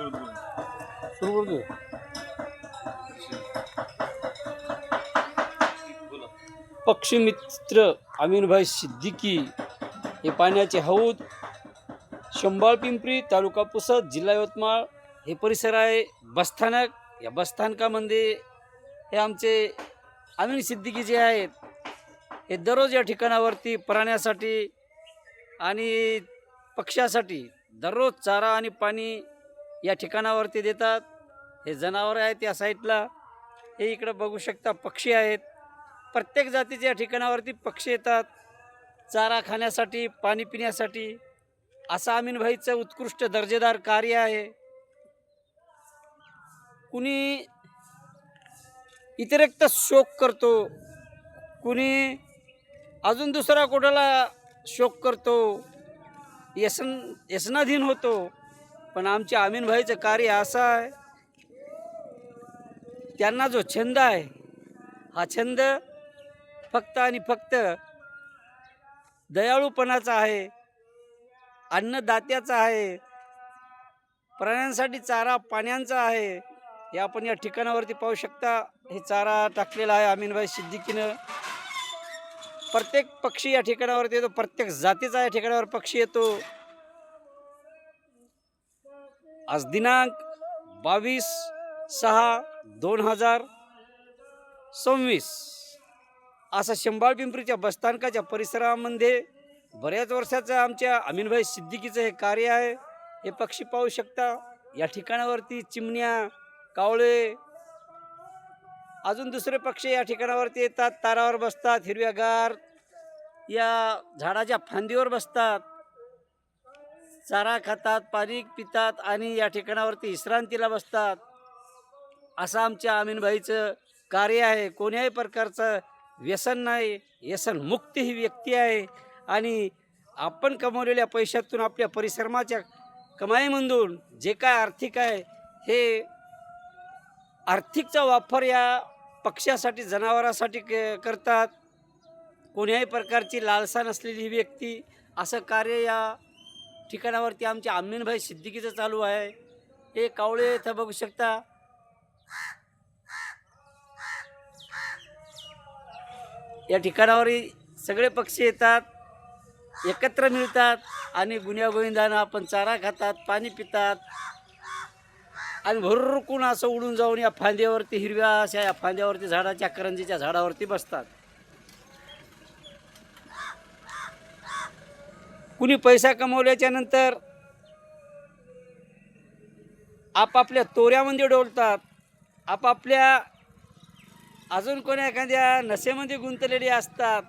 सुरू करतो. पक्षीमित्र अमीनभाई सिद्दीकी हे पाण्याचे हौद, शंभाळ पिंपरी, तालुका पुसद, जिल्हा यवतमाळ हे परिसर आहे. बसस्थानक, या बसस्थानकामध्ये हे आमचे अमीन सिद्दीकी जे आहेत हे दररोज या ठिकाणावरती प्राण्यासाठी आणि पक्ष्यासाठी दररोज चारा आणि पाणी या ठिकाणावरती देतात. हे जनावर आहेत या साईडला, हे इकडं बघू शकता पक्षी आहेत. प्रत्येक जातीच्या या ठिकाणावरती पक्षी येतात चारा खाण्यासाठी, पाणी पिण्यासाठी. असं अमीनभाईचं उत्कृष्ट दर्जेदार कार्य आहे. कुणी इतरिक्त शोक करतो, कुणी अजून दुसरा कोणाला शोक करतो, व्यसनाधीन होतो. पण आमच्या अमीनभाईचं कार्य असं आहे, त्यांना जो छंद आहे हा छंद फक्त आणि फक्त दयाळूपणाचा आहे, अन्नदात्याचा आहे, प्राण्यांसाठी चारा पाण्याचा आहे. हे आपण या ठिकाणावरती पाहू शकता. हे चारा टाकलेला आहे अमीनभाई सिद्दीकीनं. प्रत्येक पक्षी या ठिकाणावरती येतो, प्रत्येक जातीचा या ठिकाणावर पक्षी येतो. आज दिनांक 22/6/2026 असं शंभाळ पिंपरीच्या बसस्थानकाच्या परिसरामध्ये बऱ्याच वर्षाचं आमच्या अमीनभाई सिद्दीकीचं हे कार्य आहे. हे पक्षी पाहू शकता. या ठिकाणावरती चिमण्या, कावळे, अजून दुसरे पक्षी या ठिकाणावरती येतात. तारावर बसतात, हिरव्यागार या झाडाच्या फांदीवर बसतात, चारा खातात, पाणी पितात आणि या ठिकाणावरती विश्रांतीला बसतात. असं आमच्या अमीनभाईचं कार्य आहे. कोण्याही प्रकारचं व्यसन नाही, व्यसनमुक्त ही व्यक्ती आहे. आणि आपण कमवलेल्या पैशातून, आपल्या परिश्रमाच्या कमाईमधून जे काय आर्थिक आहे, हे आर्थिकचा वापर या पक्ष्यासाठी, जनावरांसाठी करतात. कोण्याही प्रकारची लालसा नसलेली ही व्यक्ती. असं कार्य या ठिकाणावरती आमच्या अमीनभाई सिद्दीकीचं चालू आहे. हे कावळे इथं बघू शकता. या ठिकाणावर सगळे पक्षी येतात, एकत्र मिळतात आणि गुण्यागोविंदानं आपण चारा खातात, पाणी पितात आणि भरकून असं उडून जाऊन या फांद्यावरती, हिरव्या अशा या फांद्यावरती, झाडाच्या करंजीच्या झाडावरती बसतात. कुणी पैसा कमवल्याच्या नंतर आपापल्या तोऱ्यामध्ये डोलतात, आपापल्या अजून कोण्या एखाद्या नशेमध्ये गुंतलेली असतात.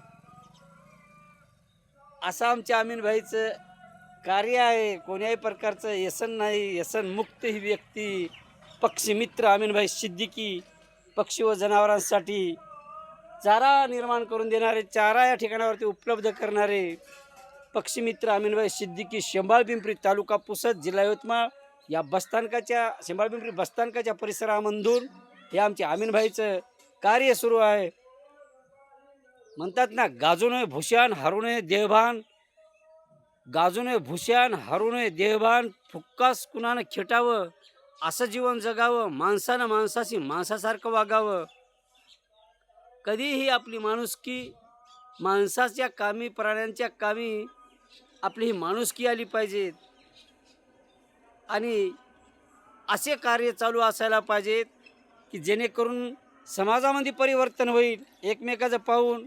असं आमच्या अमीनभाईचं कार्य आहे. कोण्याही प्रकारचं व्यसन नाही, व्यसनमुक्त ही व्यक्ती. पक्षीमित्र अमीनभाई सिद्दीकी पक्षी व जनावरांसाठी चारा निर्माण करून देणारे, चारा या ठिकाणावरती उपलब्ध करणारे पक्षीमित्र अमीनभाई सिद्दीकी, शंभाळ पिंपरी, तालुका पुसद, जिल्हा यवतमाळ या बसस्थानकाच्या, शंभाळ पिंपरी बसस्थानकाच्या परिसरामधून हे आमच्या अमीनभाईचं कार्य सुरू आहे. म्हणतात ना, गाजू नये भूषण, हरू नये देहभान. गाजू नये भूषण, हरू नये देहभान. फुक्कास कुणानं खेटावं, असं जीवन जगावं. माणसानं माणसाशी माणसासारखं वागावं. कधीही आपली माणुसकी, माणसाच्या कामी, प्राण्यांच्या कामी आपली ही माणुसकी आली पाहिजे. आणि असे कार्य चालू असायला पाहिजेत की जेणेकरून समाजामध्ये परिवर्तन होईल. एकमेकाचं पाहून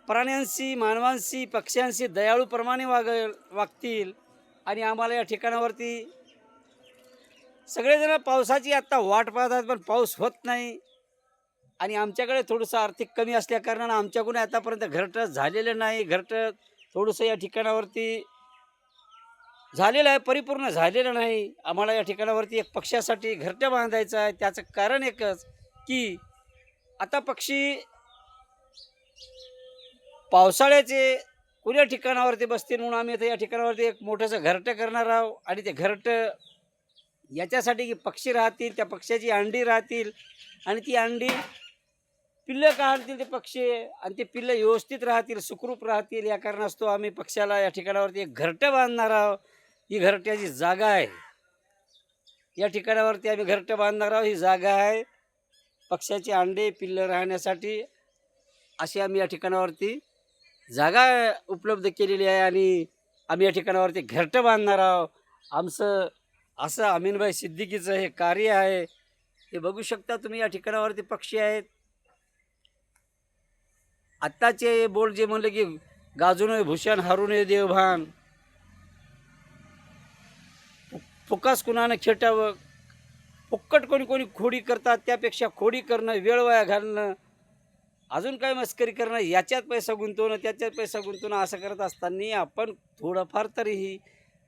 प्राण्यांशी, मानवांशी, पक्ष्यांशी दयाळूप्रमाणे वागतील. आणि आम्हाला या ठिकाणावरती सगळेजण पावसाची आत्ता वाट पाहतात, पण पाऊस होत नाही. आणि आमच्याकडे थोडंसं आर्थिक कमी असल्याकारणानं आमच्याकडून आतापर्यंत घरटं झालेलं नाही. घरटं थोडंसं या ठिकाणावरती झालेलं आहे, परिपूर्ण झालेलं नाही. आम्हाला या ठिकाणावरती एक पक्ष्यासाठी घरटं बांधायचं आहे. त्याचं कारण एकच की आता पक्षी पावसाळ्याचे कुण्या ठिकाणावरती बसतील, म्हणून आम्ही इथं या ठिकाणावरती एक मोठंसं घरटं करणार आहोत. आणि ते घरटं याच्यासाठी की पक्षी राहतील, त्या पक्ष्याची अंडी राहतील आणि ती अंडी पिल्लं काढतील ते पक्षी, आणि ते पिल्लं व्यवस्थित राहतील, सुखरूप राहतील. या कारणास्तव आम्ही पक्ष्याला या ठिकाणावरती एक घरटं बांधणार आहोत. ही घरट्याची जागा आहे. या ठिकाणावरती आम्ही घरटं बांधणार आहोत. ही जागा आहे पक्ष्याचे अंडे पिल्लं राहण्यासाठी, अशी आम्ही या ठिकाणावरती जागा उपलब्ध केलेली आहे आणि आम्ही या ठिकाणावरती घरटं बांधणार आहोत. आमचं असं अमीनभाई सिद्दीकीचं हे कार्य आहे. हे बघू शकता तुम्ही, या ठिकाणावरती पक्षी आहेत. आत्ताचे बोल जे म्हणले की गाजू नये भूषण हरू नये देवभान, फुकास कुणानं खेटावं, फुक्कट कोणी कोणी खोडी करतात, त्यापेक्षा खोडी करणं, वेळ वाया घालणं, अजून काय मस्करी करणं, याच्यात पैसा गुंतवणं त्याच्यात पैसा गुंतवणं, असं करत असताना आपण थोडंफार तरीही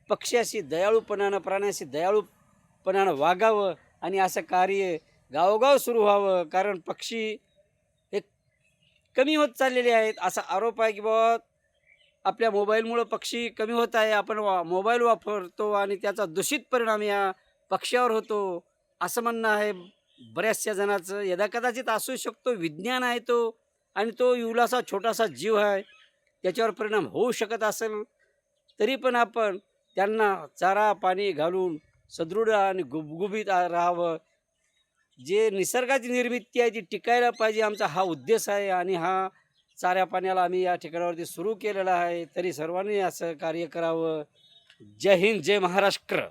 पक्ष्याशी दयाळूपणानं प्राण्याशी दयाळूपणानं वागावं आणि असं कार्य गावोगाव सुरू व्हावं. कारण पक्षी हे कमी होत चाललेले आहेत असा आरोप आहे की बाबा आपल्या मोबाईलमुळं पक्षी कमी होत आहे. आपण मोबाईल वापरतो आणि त्याचा दूषित परिणाम या पक्ष्यावर होतो असं म्हणणं आहे बऱ्याचशा जणांचं. यदाकदाचित असू शकतो, विज्ञान आहे तो आणि तो इवलासा छोटासा जीव आहे, त्याच्यावर परिणाम होऊ शकत असेल. तरी पण आपण त्यांना चारा पाणी घालून सदृढ आणि गुबगुबीत राहावं. जे निसर्गाची निर्मिती आहे ती टिकायला पाहिजे, आमचा हा उद्देश आहे आणि हा चाऱ्या पाण्याला आम्ही या ठिकाणावरती सुरू केलेला आहे. तरी सर्वांनी असं कार्य करावं. जय हिंद, जय महाराष्ट्र.